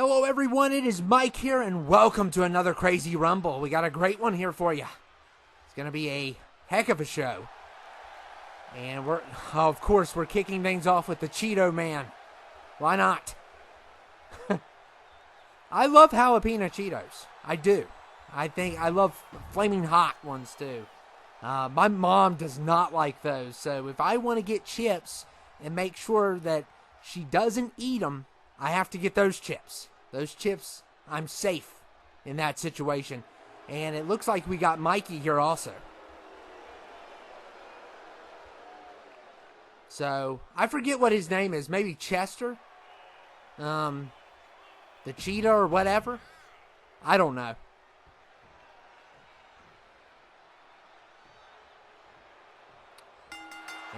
Hello everyone, it is Mike here, and welcome to another Crazy Rumble. We got a great one here for you. It's going to be a heck of a show. And of course, we're kicking things off with the Cheeto Man. Why not? I love jalapeno Cheetos. I do. I love flaming hot ones too. My mom does not like those, so if I want to get chips and make sure that she doesn't eat them, I have to get those chips. Those chips, I'm safe in that situation. And it looks like we got Mikey here also. So, I forget what his name is. Maybe Chester? The Cheetah or whatever? I don't know.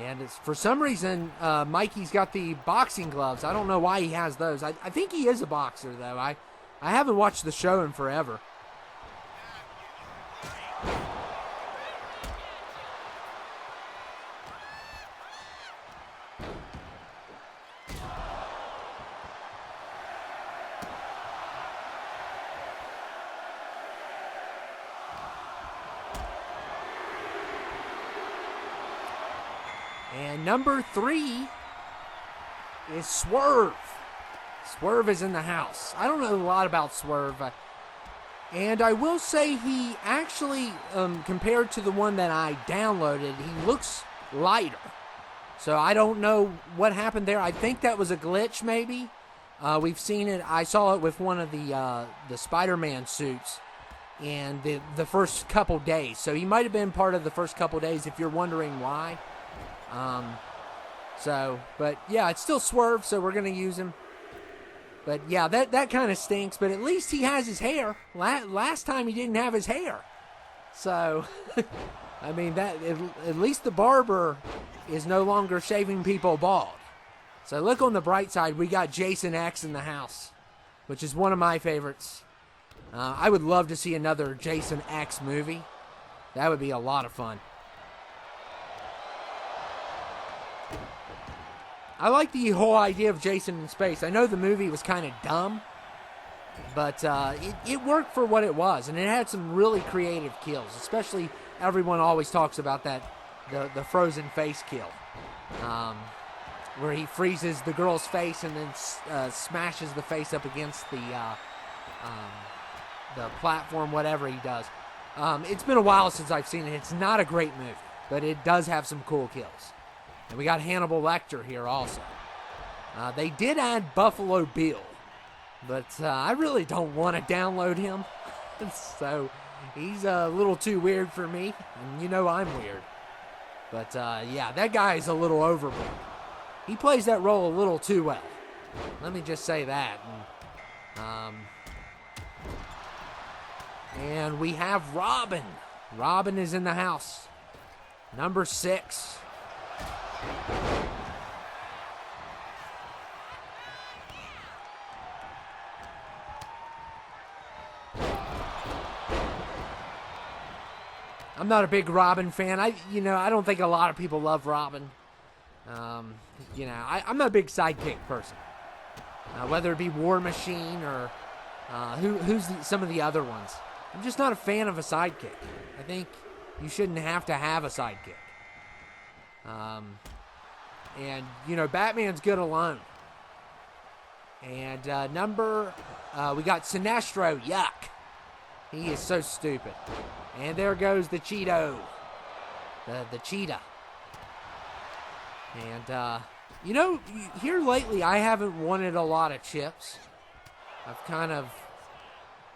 And it's, for some reason, Mikey's got the boxing gloves. I don't know why he has those. I think he is a boxer, though. I haven't watched the show in forever. And number 3 is Swerve. Swerve is in the house. I don't know a lot about Swerve. And I will say he actually, compared to the one that I downloaded, he looks lighter. So I don't know what happened there. I think that was a glitch maybe. We've seen it. I saw it with one of the Spider-Man suits in the first couple days. So he might have been part of the first couple days if you're wondering why. But yeah, it's still Swerve, so we're going to use him. But yeah, that kind of stinks, but at least he has his hair. Last time he didn't have his hair. So, I mean, at least the barber is no longer shaving people bald. So look on the bright side, we got Jason X in the house, which is one of my favorites. I would love to see another Jason X movie. That would be a lot of fun. I like the whole idea of Jason in space. I know the movie was kind of dumb, but it worked for what it was, and it had some really creative kills. Especially, everyone always talks about the frozen face kill, where he freezes the girl's face and then smashes the face up against the platform, whatever he does. It's been a while since I've seen it. It's not a great movie, but it does have some cool kills. And we got Hannibal Lecter here also. They did add Buffalo Bill, but I really don't want to download him. So he's a little too weird for me, and you know I'm weird. But yeah, that guy is a little overboard. He plays that role a little too well. Let me just say that. And we have Robin. Robin is in the house. Number 6. I'm not a big Robin fan. I don't think a lot of people love Robin. I'm not a big sidekick person. Whether it be War Machine or who's some of the other ones. I'm just not a fan of a sidekick. I think you shouldn't have to have a sidekick. And, Batman's good alone. And we got Sinestro. Yuck. He is so stupid. And there goes the Cheeto. The Cheetah. And, here lately I haven't wanted a lot of chips.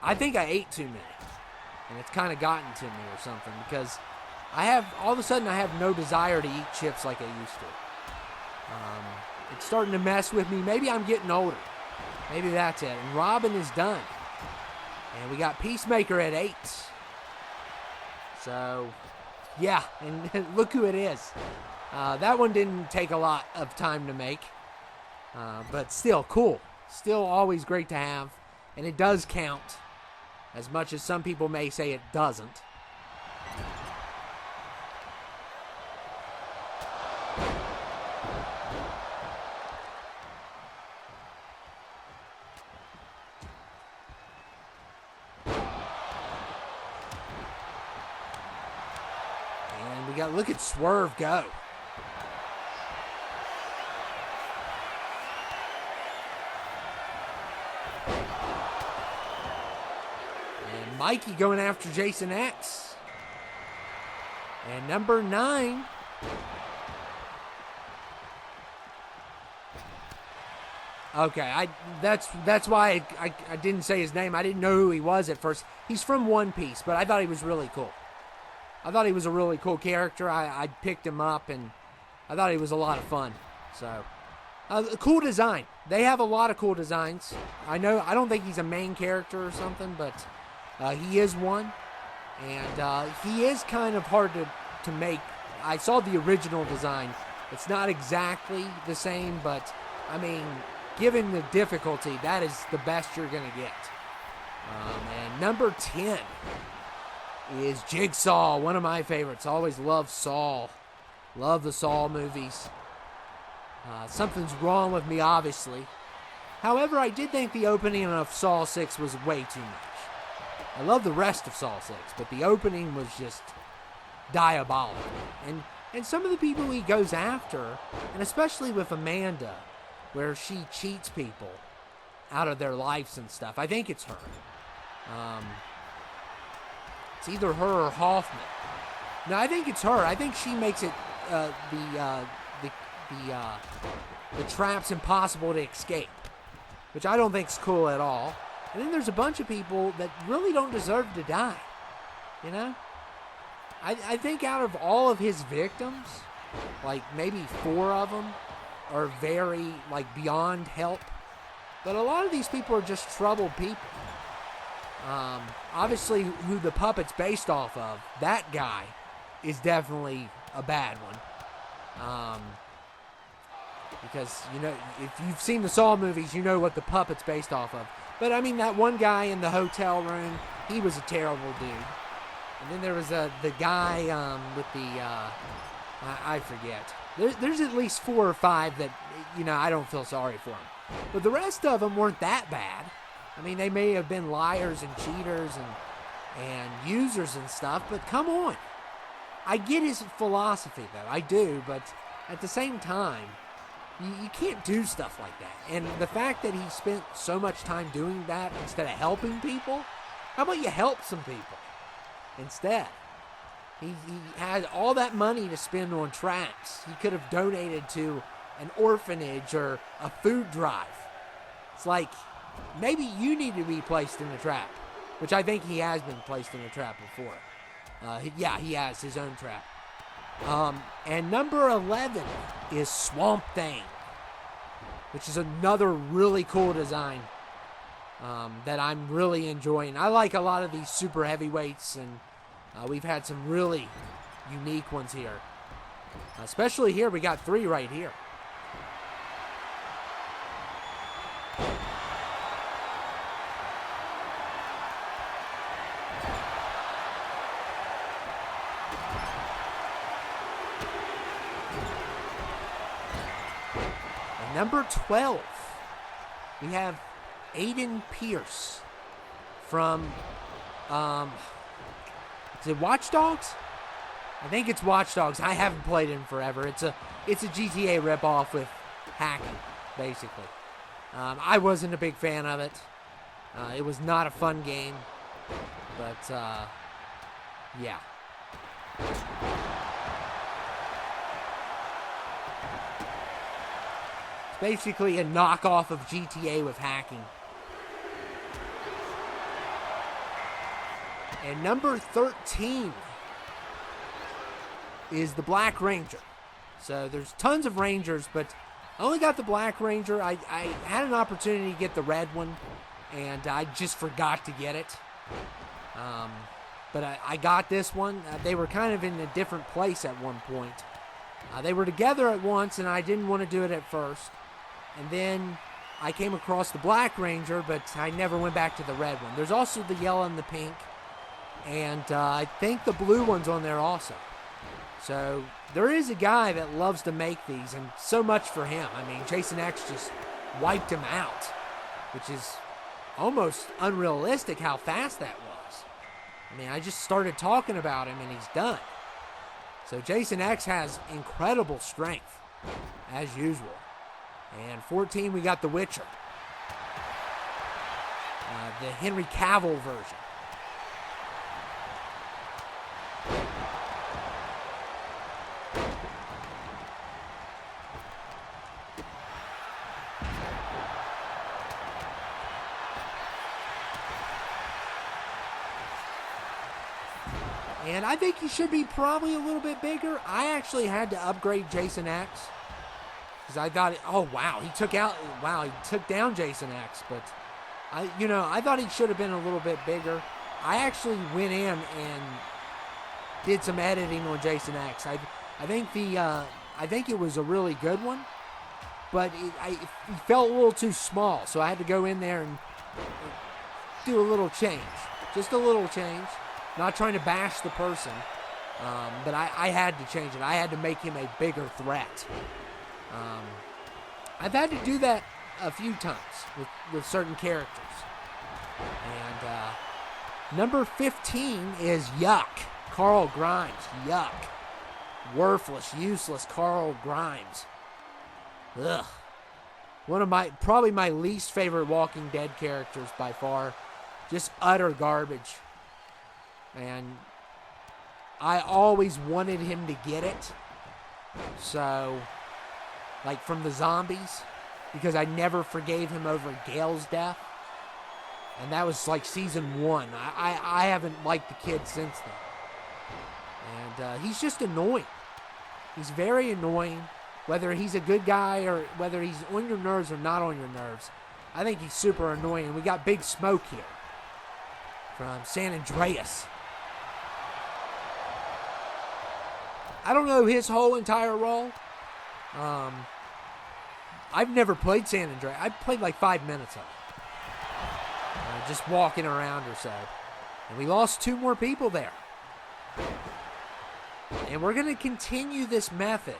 I think I ate too many. And it's kind of gotten to me or something. Because all of a sudden I have no desire to eat chips like I used to. It's starting to mess with me. Maybe I'm getting older. Maybe that's it. And Robin is done. And we got Peacemaker at 8. So, yeah. And look who it is. That one didn't take a lot of time to make. But still, cool. Still always great to have. And it does count. As much as some people may say it doesn't. got, look at Swerve go. And Mikey going after Jason X. And number 9. Okay, that's why I didn't say his name. I didn't know who he was at first. He's from One Piece, but I thought he was really cool. I thought he was a really cool character. I picked him up, and I thought he was a lot of fun. So, cool design. They have a lot of cool designs. I don't think he's a main character or something, but he is one. And he is kind of hard to make. I saw the original design. It's not exactly the same, but, I mean, given the difficulty, that is the best you're going to get. And number 10 is Jigsaw, one of my favorites. Always loved Saw. Love the Saw movies. Something's wrong with me, obviously. However, I did think the opening of Saw 6 was way too much. I love the rest of Saw 6, but the opening was just diabolical. And some of the people he goes after, and especially with Amanda, where she cheats people out of their lives and stuff. I think it's her. It's either her or Hoffman. No, I think it's her. I think she makes it the traps impossible to escape, which I don't think is cool at all. And then there's a bunch of people that really don't deserve to die. You know? I think out of all of his victims, like maybe 4 of them are very, like, beyond help. But a lot of these people are just troubled people. Obviously, who the puppet's based off of, that guy is definitely a bad one. Because, you know, if you've seen the Saw movies, you know what the puppet's based off of. But, I mean, that one guy in the hotel room, he was a terrible dude. And then there was the guy with the, I forget. There's at least 4 or 5 that, you know, I don't feel sorry for them. But the rest of them weren't that bad. I mean, they may have been liars and cheaters and users and stuff, but come on. I get his philosophy, though. I do, but at the same time, you can't do stuff like that. And the fact that he spent so much time doing that instead of helping people, how about you help some people instead? He had all that money to spend on traps. He could have donated to an orphanage or a food drive. It's like, maybe you need to be placed in a trap, which I think he has been placed in a trap before. Yeah, he has his own trap. And number 11 is Swamp Thing, which is another really cool design that I'm really enjoying. I like a lot of these super heavyweights, and we've had some really unique ones here. Especially here, we got 3 right here. And number 12, we have Aiden Pierce from, is it Watch Dogs? I think it's Watch Dogs. I haven't played it in forever. It's a GTA ripoff with hacking, basically. I wasn't a big fan of it. It was not a fun game, but yeah. It's basically a knockoff of GTA with hacking. And number 13 is the Black Ranger. So there's tons of Rangers, but I only got the Black Ranger. I had an opportunity to get the red one, and I just forgot to get it. But I got this one. They were kind of in a different place at one point. They were together at once, and I didn't want to do it at first. And then I came across the Black Ranger, but I never went back to the red one. There's also the yellow and the pink. And I think the blue one's on there also. So there is a guy that loves to make these, and so much for him. I mean, Jason X just wiped him out, which is almost unrealistic how fast that was. I mean, I just started talking about him, and he's done. So Jason X has incredible strength, as usual. And 14, we got The Witcher. The Henry Cavill version. And I think he should be probably a little bit bigger. I actually had to upgrade Jason X. Because I thought, he took down Jason X. But, I thought he should have been a little bit bigger. I actually went in and did some editing on Jason X. I think it was a really good one. But it felt a little too small. So I had to go in there and do a little change. Just a little change. Not trying to bash the person, but I had to change it. I had to make him a bigger threat. I've had to do that a few times with certain characters. And number 15 is Yuck. Carl Grimes. Yuck. Worthless, useless Carl Grimes. Ugh. One of probably my least favorite Walking Dead characters by far. Just utter garbage. And I always wanted him to get it. So, like from the zombies, because I never forgave him over Gale's death. And that was like season 1. I haven't liked the kid since then. And he's just annoying. He's very annoying. Whether he's a good guy or whether he's on your nerves or not on your nerves. I think he's super annoying. And we got Big Smoke here from San Andreas. I don't know his whole entire role. I've never played San Andreas. I played like 5 minutes of it. Just walking around or so. And we lost 2 more people there. And we're going to continue this method.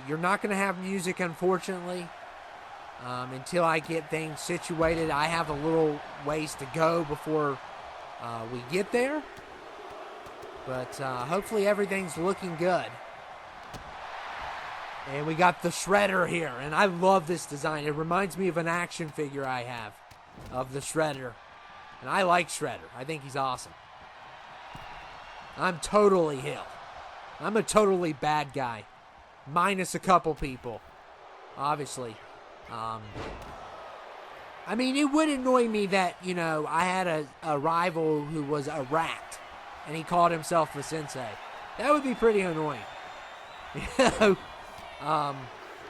You're not going to have music, unfortunately, until I get things situated. I have a little ways to go before we get there. But hopefully everything's looking good. And we got the Shredder here. And I love this design. It reminds me of an action figure I have of the Shredder. And I like Shredder. I think he's awesome. I'm totally Hill. I'm a totally bad guy. Minus a couple people. Obviously. I mean, it would annoy me that, I had a rival who was a rat. And he called himself the sensei. That would be pretty annoying.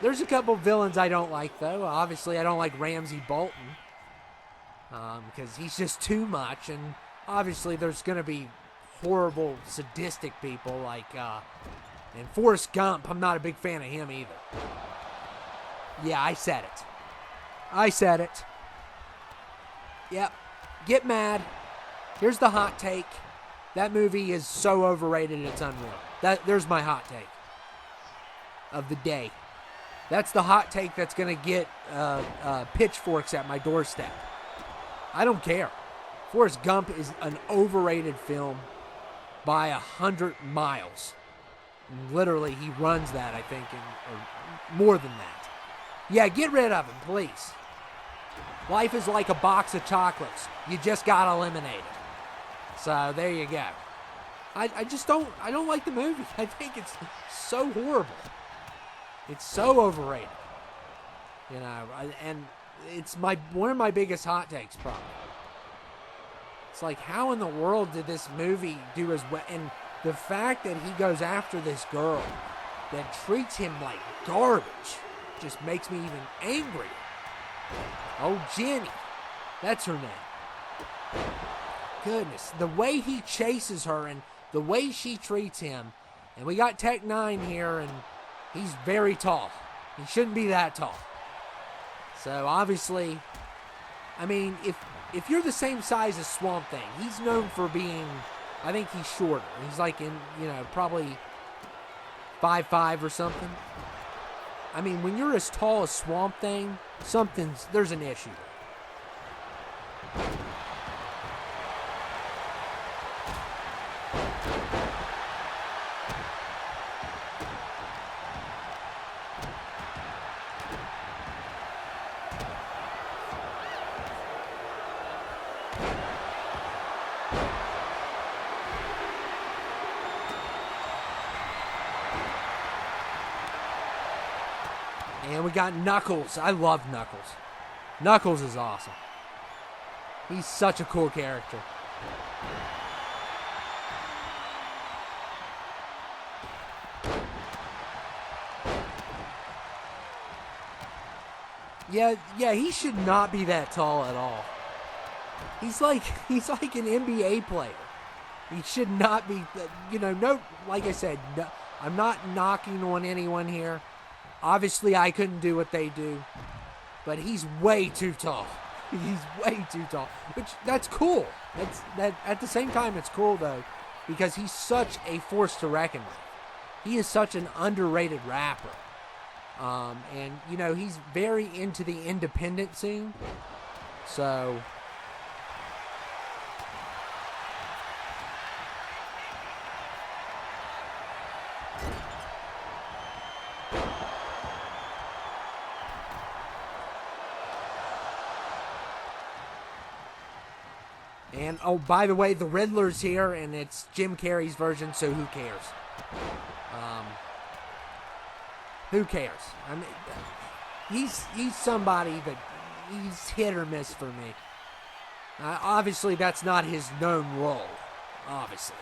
There's a couple villains I don't like, though. Obviously, I don't like Ramsay Bolton. Because he's just too much. And obviously, there's going to be horrible, sadistic people like... and Forrest Gump, I'm not a big fan of him either. Yeah, I said it. Yep. Get mad. Here's the hot take. That movie is so overrated it's unreal. There's my hot take of the day. That's the hot take that's going to get pitchforks at my doorstep. I don't care. Forrest Gump is an overrated film by 100 miles. Literally, he runs that, I think, or more than that. Yeah, get rid of him, please. Life is like a box of chocolates. You just got to eliminate it. So, there you go. I don't like the movie. I think it's so horrible. It's so overrated. And it's one of my biggest hot takes, probably. It's like, how in the world did this movie do as well? And the fact that he goes after this girl that treats him like garbage just makes me even angrier. Oh, Jenny. That's her name. Goodness. The way he chases her and the way she treats him. And we got Tech 9 here, and he's very tall. He shouldn't be that tall. So, obviously, I mean, if you're the same size as Swamp Thing, he's known for being... I think he's shorter. He's like in, probably 5'5" or something. I mean, when you're as tall as Swamp Thing, there's an issue. we got Knuckles. I love Knuckles. Knuckles is awesome. He's such a cool character. Yeah, he should not be that tall at all. He's like an NBA player. He should not be, no, like I said, no, I'm not knocking on anyone here. Obviously, I couldn't do what they do, but he's way too tall. He's way too tall, that's cool. That at the same time, it's cool though, because he's such a force to reckon with. He is such an underrated rapper, and he's very into the independent scene. So. And, oh, by the way, the Riddler's here, and it's Jim Carrey's version, so who cares? Who cares? I mean, he's somebody that he's hit or miss for me. Obviously, that's not his known role, obviously.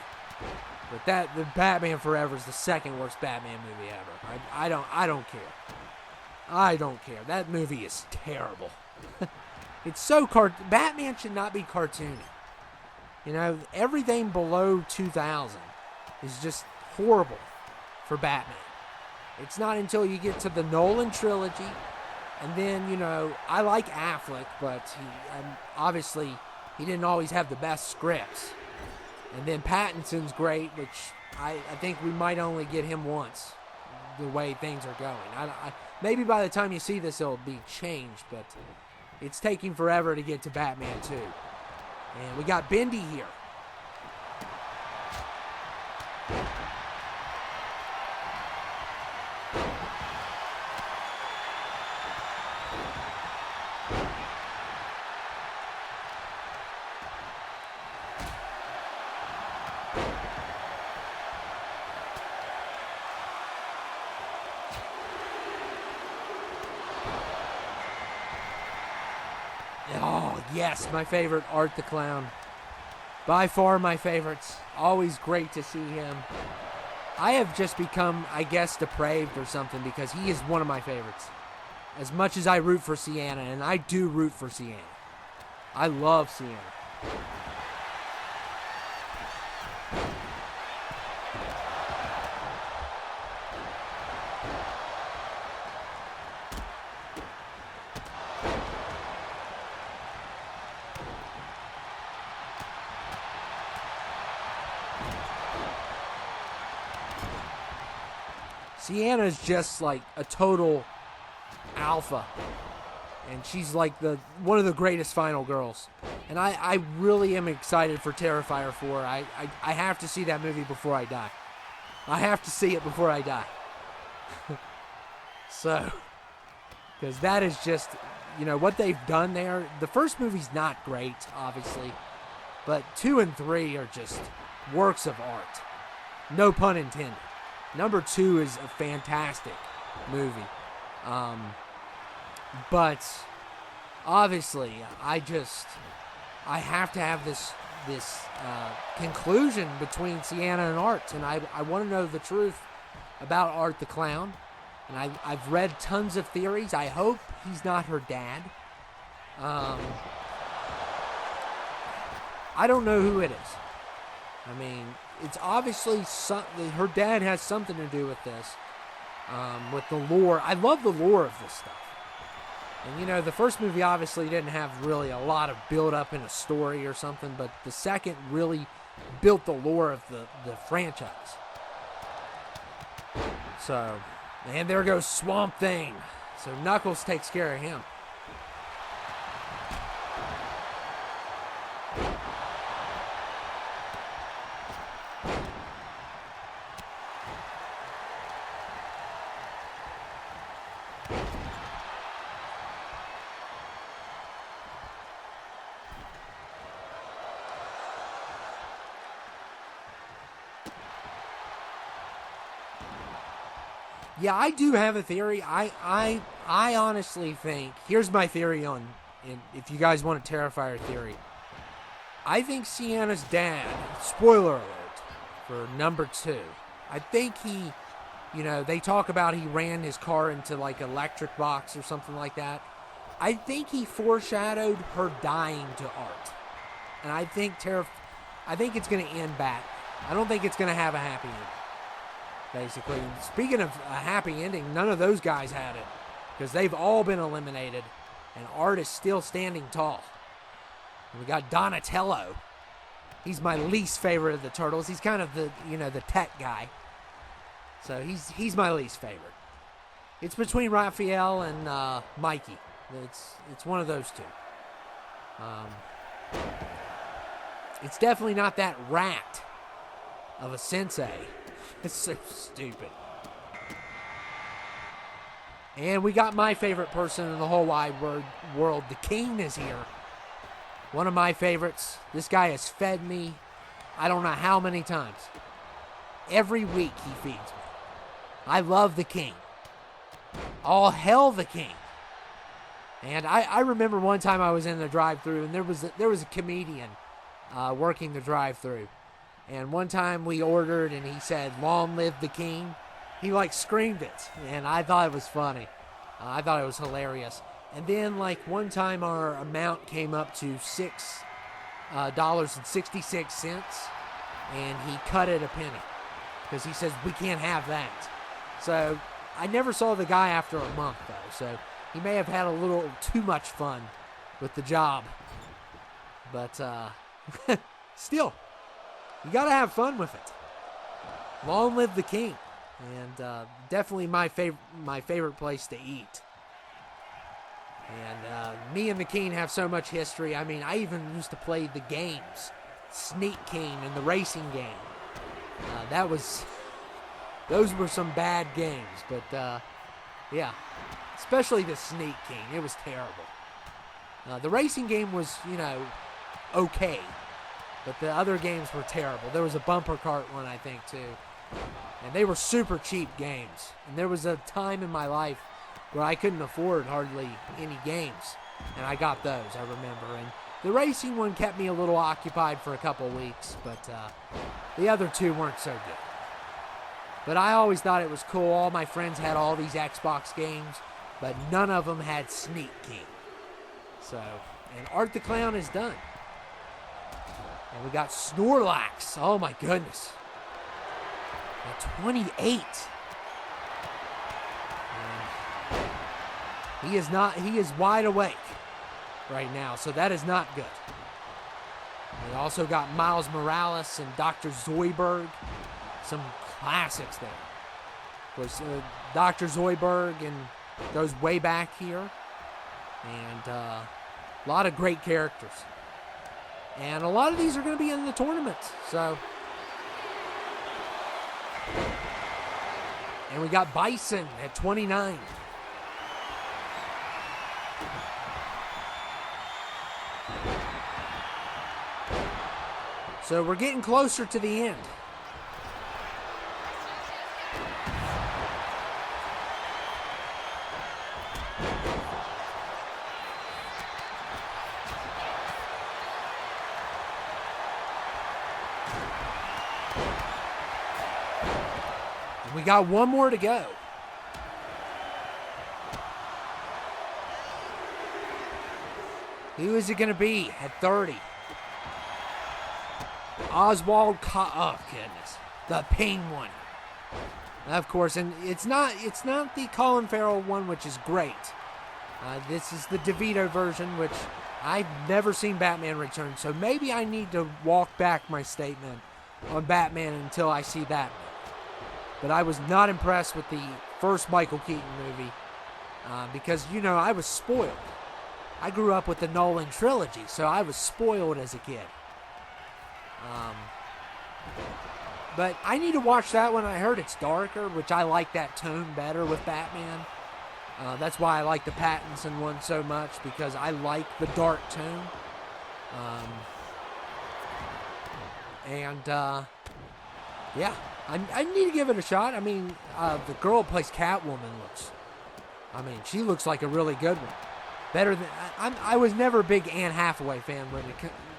But the Batman Forever is the second worst Batman movie ever. I don't care. I don't care. That movie is terrible. It's so Batman should not be cartoony. Everything below 2000 is just horrible for Batman. It's not until you get to the Nolan trilogy, and then, I like Affleck, but obviously he didn't always have the best scripts. And then Pattinson's great, which I think we might only get him once, the way things are going. Maybe by the time you see this, it'll be changed, but it's taking forever to get to Batman 2. And we got Bendy here. Oh, yes, my favorite, Art the Clown. By far my favorites. Always great to see him. I have just become, I guess, depraved or something because he is one of my favorites. As much as I root for Sienna, and I do root for Sienna. I love Sienna. Sienna's just like a total alpha, and she's like one of the greatest final girls. And I really am excited for Terrifier 4. I have to see that movie before I die. I have to see it before I die. So, because that is just, what they've done there. The first movie's not great, obviously, but 2 and 3 are just works of art. No pun intended. Number 2 is a fantastic movie. But obviously, I have to have this conclusion between Sienna and Art, and I want to know the truth about Art the Clown. And I've read tons of theories. I hope he's not her dad. I don't know who it is. I mean, it's obviously her dad has something to do with this, with the lore. I love the lore of this stuff. And, the first movie obviously didn't have really a lot of build-up in a story or something, but the second really built the lore of the franchise. So, and there goes Swamp Thing. So Knuckles takes care of him. Yeah, I do have a theory. I honestly think, here's my theory on, if you guys want a Terrifier theory. I think Sienna's dad, spoiler alert, for number 2, I think he, they talk about he ran his car into like electric box or something like that. I think he foreshadowed her dying to Art. And I think it's going to end bad. I don't think it's going to have a happy ending. Basically, speaking of a happy ending, none of those guys had it because they've all been eliminated, and Art is still standing tall. And we got Donatello. He's my least favorite of the Turtles. He's kind of the tech guy. So he's my least favorite. It's between Raphael and Mikey. It's one of those two. It's definitely not that rat of a sensei. It's so stupid. And we got my favorite person in the whole wide world. The King is here. One of my favorites. This guy has fed me I don't know how many times. Every week he feeds me. I love the King. All hail the King. And I remember one time I was in the drive-thru and there was a comedian working the drive-thru. And one time we ordered and he said, "Long live the King." He screamed it. And I thought it was funny. I thought it was hilarious. And then one time our amount came up to $6.66 and he cut it a penny. Because he says, "We can't have that." So I never saw the guy after a month though. So he may have had a little too much fun with the job. But still. You gotta have fun with it. Long live the King, and definitely my favorite place to eat. And me and the King have so much history. I mean, I even used to play the games, Sneak King and the racing game. Those were some bad games, but yeah, especially the Sneak King. It was terrible. The racing game was, okay. But the other games were terrible. There was a bumper cart one, I think, too. And they were super cheap games. And there was a time in my life where I couldn't afford hardly any games. And I got those, I remember. And the racing one kept me a little occupied for a couple weeks. But the other two weren't so good. But I always thought it was cool. All my friends had all these Xbox games. But none of them had Sneak King. So, and Art the Clown is done. And we got Snorlax. Oh my goodness. At 28. And he is wide awake right now, so that is not good. We also got Miles Morales and Dr. Zoidberg. Some classics there. Of course, Dr. Zoidberg goes way back here. And a lot of great characters. And a lot of these are going to be in the tournament. So. And we got Bison at 29. So we're getting closer to the end. We got one more to go. Who is it going to be at 30? Oswald oh goodness. The Penguin. Of course, and it's not the Colin Farrell one, which is great. This is the DeVito version, which I've never seen Batman Returns, so maybe I need to walk back my statement on Batman until I see that one. But I was not impressed with the first Michael Keaton movie because, I was spoiled. I grew up with the Nolan trilogy, so I was spoiled as a kid. But I need to watch that one. I heard it's darker, which I like that tone better with Batman. That's why I like the Pattinson one so much, because I like the dark tone. Yeah. I need to give it a shot. I mean, the girl who plays Catwoman she looks like a really good one. Better than I was never a big Anne Hathaway fan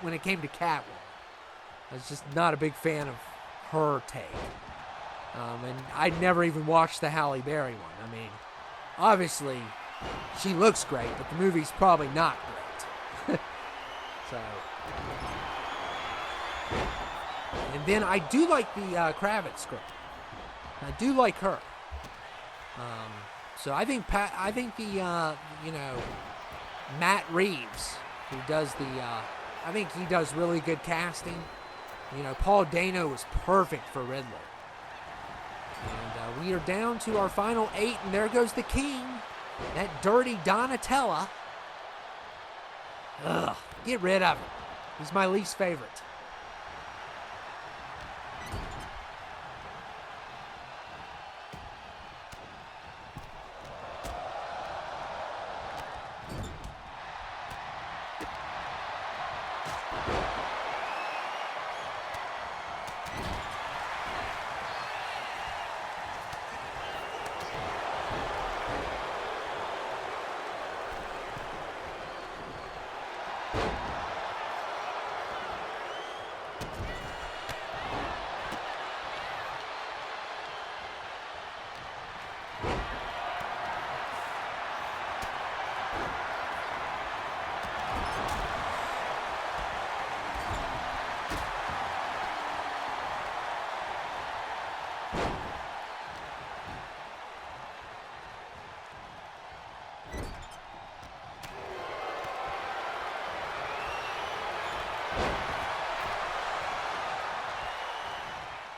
when it came to Catwoman. I was just not a big fan of her take. And I'd never even watched the Halle Berry one. I mean, obviously, she looks great, but the movie's probably not great. So, and then I do like the Kravitz girl. I do like her. So I think Matt Reeves, who does I think he does really good casting. Paul Dano was perfect for Riddler. And we are down to our final 8, and there goes the king, that dirty Donatella. Ugh, get rid of him. He's my least favorite.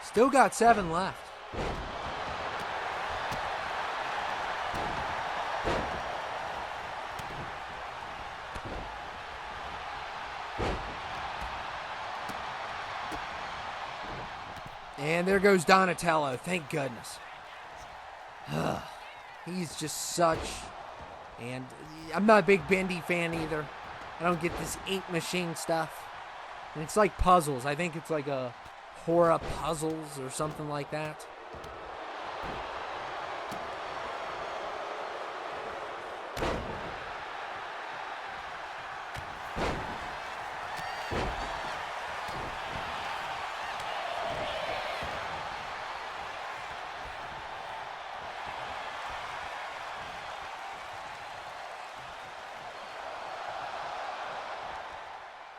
Still got 7 left. And there goes Donatello. Thank goodness. He's just such... And I'm not a big Bendy fan either. I don't get this ink machine stuff. And it's like puzzles. I think it's like a Hora Puzzles or something like that.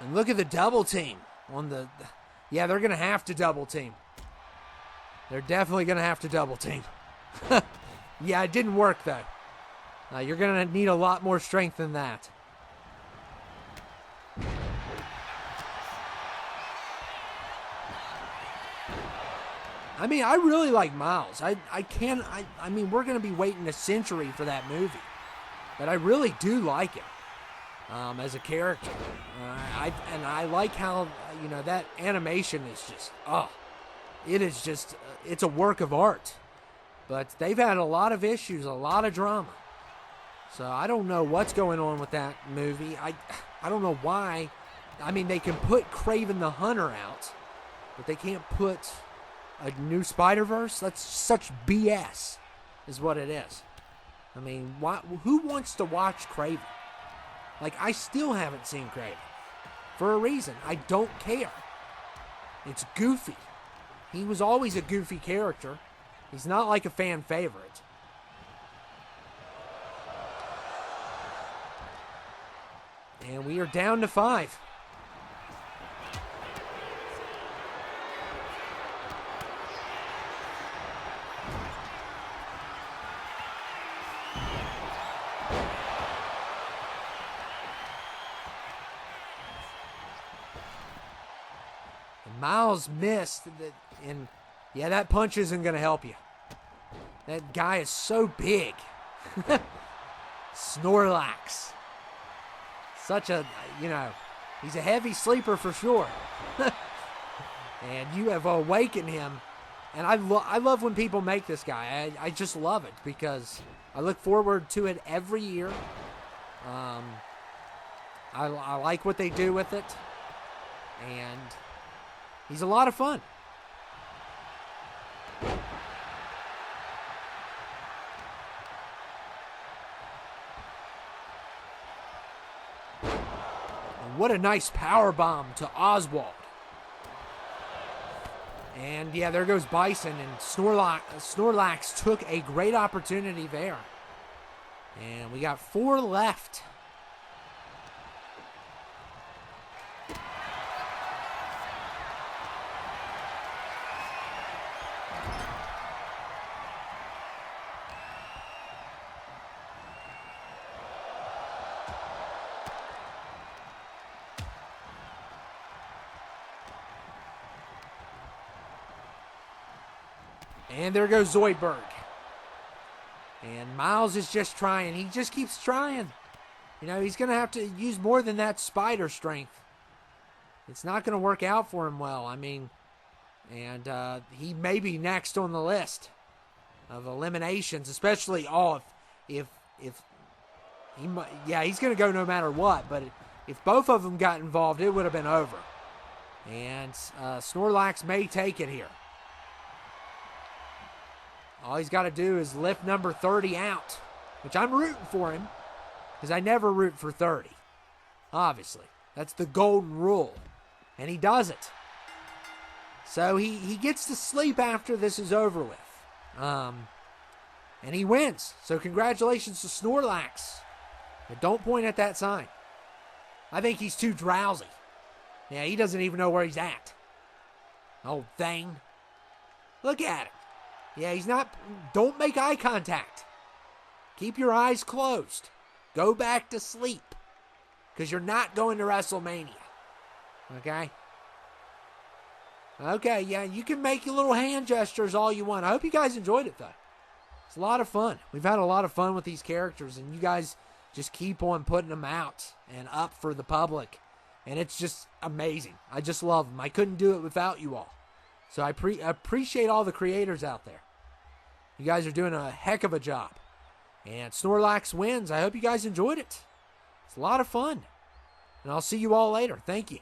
And look at the double team on the... Yeah, they're going to have to double team. They're definitely going to have to double team. Yeah, it didn't work, though. You're going to need a lot more strength than that. I mean, I really like Miles. I mean, we're going to be waiting a century for that movie. But I really do like him. As a character. I like how, that animation is just, it is just, it's a work of art. But they've had a lot of issues, a lot of drama. So I don't know what's going on with that movie. I don't know why. I mean, they can put Kraven the Hunter out, but they can't put a new Spider-Verse? That's such BS, is what it is. I mean, who wants to watch Kraven? Like, I still haven't seen Kraven. For a reason. I don't care. It's goofy. He was always a goofy character. He's not like a fan favorite. And we are down to 5. Miles missed, and yeah, that punch isn't going to help you. That guy is so big. Snorlax. Such a, he's a heavy sleeper for sure. And you have awakened him. And I love when people make this guy. I just love it because I look forward to it every year. I like what they do with it. And... he's a lot of fun. And what a nice power bomb to Oswald. And yeah, there goes Bison, and Snorlax took a great opportunity there. And we got 4 left. And there goes Zoidberg. And Miles is just trying. He just keeps trying. You know, he's going to have to use more than that spider strength. It's not going to work out for him well. I mean, and he may be next on the list of eliminations, especially if he might, yeah, he's going to go no matter what. But if both of them got involved, it would have been over. And Snorlax may take it here. All he's got to do is lift number 30 out, which I'm rooting for him because I never root for 30. Obviously, that's the golden rule, and he does it. So he gets to sleep after this is over with, and he wins. So congratulations to Snorlax. But don't point at that sign. I think he's too drowsy. Yeah, he doesn't even know where he's at. Old thing. Look at him. Yeah, he's not. Don't make eye contact. Keep your eyes closed. Go back to sleep. Because you're not going to WrestleMania. Okay? Okay, yeah, you can make your little hand gestures all you want. I hope you guys enjoyed it, though. It's a lot of fun. We've had a lot of fun with these characters, and you guys just keep on putting them out and up for the public. And it's just amazing. I just love them. I couldn't do it without you all. So I appreciate all the creators out there. You guys are doing a heck of a job. And Snorlax wins. I hope you guys enjoyed it. It's a lot of fun. And I'll see you all later. Thank you.